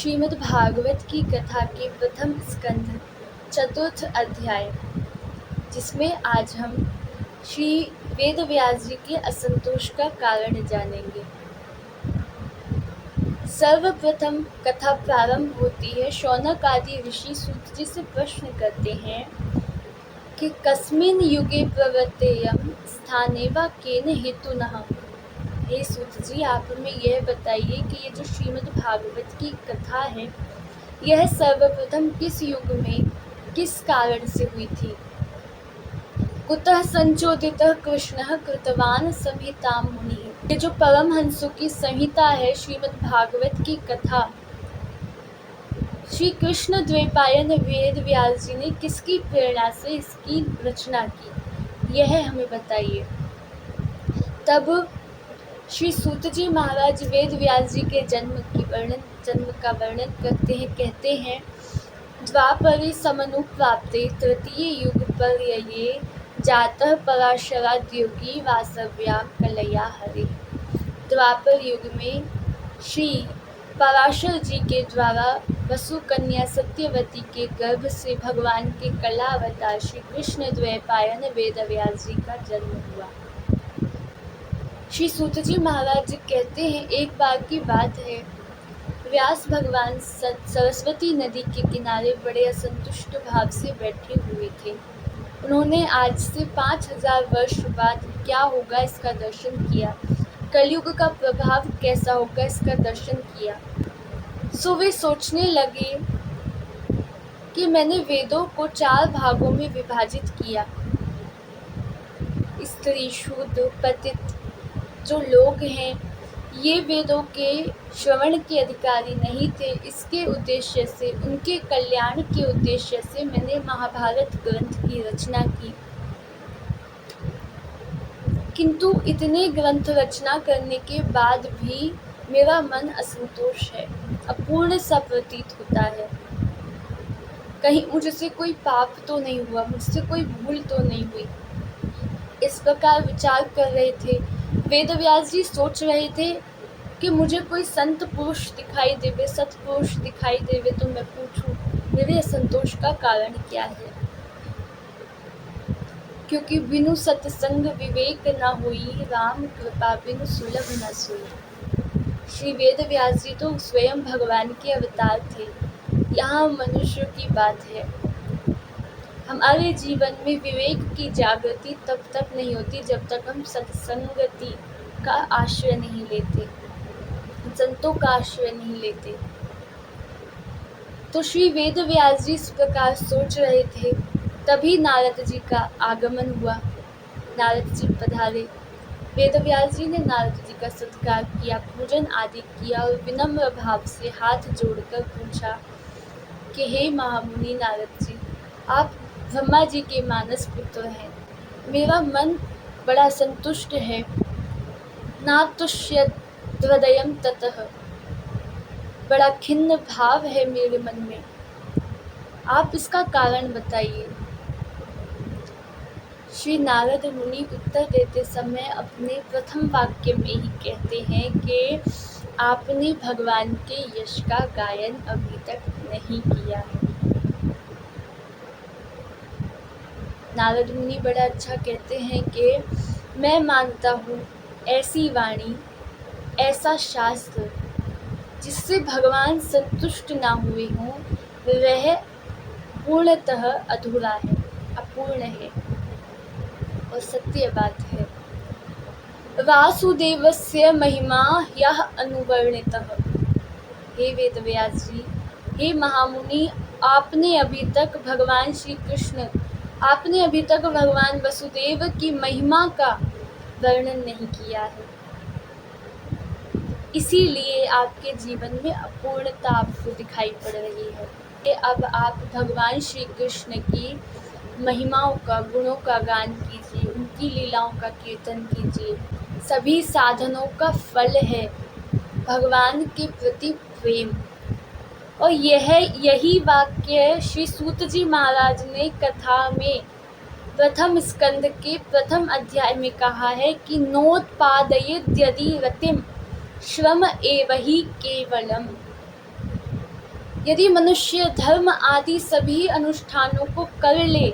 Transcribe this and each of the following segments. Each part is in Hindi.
श्रीमद् भागवत की कथा के प्रथम स्कंध चतुर्थ अध्याय, जिसमें आज हम श्री वेद व्यास जी के असंतोष का कारण जानेंगे। सर्वप्रथम कथा प्रारंभ होती है। शौनक आदि ऋषि सूत जी से प्रश्न करते हैं कि कस्मिन् युगे प्रवर्तेयं स्थाने वा केन हेतुनः। हे सूत जी, आप हमें यह बताइए कि ये जो श्रीमद् भागवत की कथा है, यह सर्वप्रथम किस युग में किस कारण से हुई थी। कुतः संचोदितः कृष्णः कृतवान संहितां मुनिः। ये जो परमहंसों की संहिता है, श्रीमद् भागवत की कथा, श्री कृष्ण द्वैपायन वेद व्यास जी ने किसकी प्रेरणा से इसकी रचना की, यह हमें बताइए। तब श्री सूत जी महाराज वेद व्यास जी के जन्म का वर्णन करते हैं। कहते हैं, द्वापरे समनुप्राप्ते तृतीय युग पर्यये जातः पराशराद्योगी वासव्यां कलया हरे। द्वापर युग में श्री पराशर जी के द्वारा वसु कन्या सत्यवती के गर्भ से भगवान के कला अवतार श्री कृष्ण द्वैपायन वेद व्यास जी का जन्म हुआ। श्री सूत जी महाराज जी कहते हैं, एक बार की बात है, व्यास भगवान सरस्वती नदी के किनारे बड़े असंतुष्ट भाव से बैठे हुए थे। उन्होंने आज से 5000 वर्ष बाद क्या होगा इसका दर्शन किया, कलयुग का प्रभाव कैसा होगा इसका दर्शन किया। सो वे सोचने लगे कि मैंने वेदों को 4 भागों में विभाजित किया। स्त्री, शूद्र, पतित जो लोग हैं, ये वेदों के श्रवण के अधिकारी नहीं थे। इसके उद्देश्य से, उनके कल्याण के उद्देश्य से मैंने महाभारत ग्रंथ की रचना की। किंतु इतने ग्रंथ रचना करने के बाद भी मेरा मन असंतोष है, अपूर्ण सा प्रतीत होता है। कहीं मुझसे कोई पाप तो नहीं हुआ, मुझसे कोई भूल तो नहीं हुई। इस प्रकार विचार कर रहे थे। वेद व्यास जी सोच रहे थे कि मुझे कोई संत पुरुष दिखाई देवे, सत्पुरुष दिखाई देवे तो मैं पूछूं मेरे असंतोष का कारण क्या है। क्योंकि बिनु सत्संग विवेक न हुई, राम कृपा बिनु सुलभ न सोई। श्री वेद व्यास जी तो स्वयं भगवान के अवतार थे। यहाँ मनुष्य की बात है। हमारे जीवन में विवेक की जागृति तब तक नहीं होती जब तक हम सत्संगति का आश्रय नहीं लेते, संतों का आश्रय नहीं लेते। तो श्री वेद व्यास जी इस प्रकार सोच रहे थे। तभी नारद जी का आगमन हुआ। नारद जी पधारे। वेद व्यास जी ने नारद जी का सत्कार किया, पूजन आदि किया और विनम्र भाव से हाथ जोड़कर पूछा कि हे महामुनि नारद जी, आप ब्रह्मा जी के मानस पुत्र हैं। मेरा मन बड़ा संतुष्ट है, नातुष्यत् हृदयं ततः। बड़ा खिन्न भाव है मेरे मन में, आप इसका कारण बताइए। श्री नारद मुनि उत्तर देते समय अपने प्रथम वाक्य में ही कहते हैं कि आपने भगवान के यश का गायन अभी तक नहीं किया है। नारद मुनि बड़ा अच्छा कहते हैं कि मैं मानता हूँ ऐसी वाणी, ऐसा शास्त्र जिससे भगवान संतुष्ट ना हुए हों, वह पूर्णतः अधूरा है, अपूर्ण है और सत्य बात है। वासुदेवस्य महिमा यह अनुवर्णितः। हे वेद व्यास जी, हे महामुनि, आपने अभी तक भगवान श्री कृष्ण, आपने अभी तक भगवान वसुदेव की महिमा का वर्णन नहीं किया है। इसीलिए आपके जीवन में अपूर्णता आपको दिखाई पड़ रही है। कि अब आप भगवान श्री कृष्ण की महिमाओं का, गुणों का गान कीजिए, उनकी लीलाओं का कीर्तन कीजिए। सभी साधनों का फल है भगवान के प्रति प्रेम। और यही वाक्य श्री सूत जी महाराज ने कथा में प्रथम स्कंद के प्रथम अध्याय में कहा है कि नोत्पादयेद्यदि रतिम श्रम एव हि केवलम। यदि मनुष्य धर्म आदि सभी अनुष्ठानों को कर ले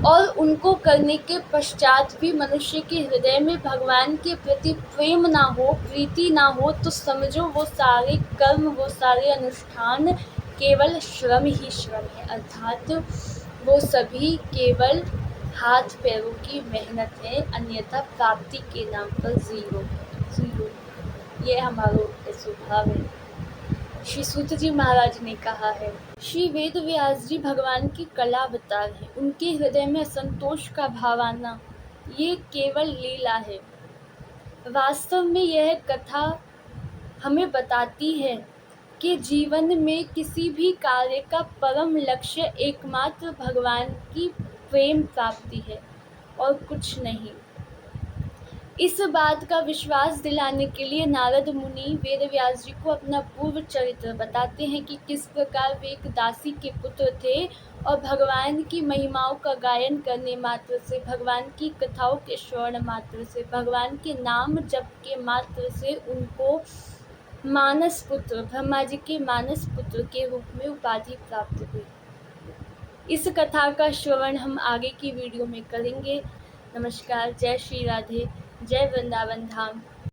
और उनको करने के पश्चात भी मनुष्य के हृदय में भगवान के प्रति प्रेम ना हो, प्रीति ना हो, तो समझो वो सारे कर्म, वो सारे अनुष्ठान केवल श्रम ही श्रम है, अर्थात वो सभी केवल हाथ पैरों की मेहनत है, अन्यथा प्राप्ति के नाम पर जीरो। ये हमारा स्वभाव है। श्री सूत जी महाराज ने कहा है। श्री वेद व्यास जी भगवान की कला अवतार है। उनके हृदय में असंतोष का भाव आना ये केवल लीला है। वास्तव में यह कथा हमें बताती है कि जीवन में किसी भी कार्य का परम लक्ष्य एकमात्र भगवान की प्रेम प्राप्ति है और कुछ नहीं। इस बात का विश्वास दिलाने के लिए नारद मुनि वेद व्यास जी को अपना पूर्व चरित्र बताते हैं कि किस प्रकार वे एक दासी के पुत्र थे और भगवान की महिमाओं का गायन करने मात्र से, भगवान की कथाओं के श्रवण मात्र से, भगवान के नाम जप के मात्र से उनको मानस पुत्र, ब्रह्मा जी के मानस पुत्र के रूप में उपाधि प्राप्त हुई। इस कथा का श्रवण हम आगे की वीडियो में करेंगे। नमस्कार, जय श्री राधे, जय वृंदावन धाम।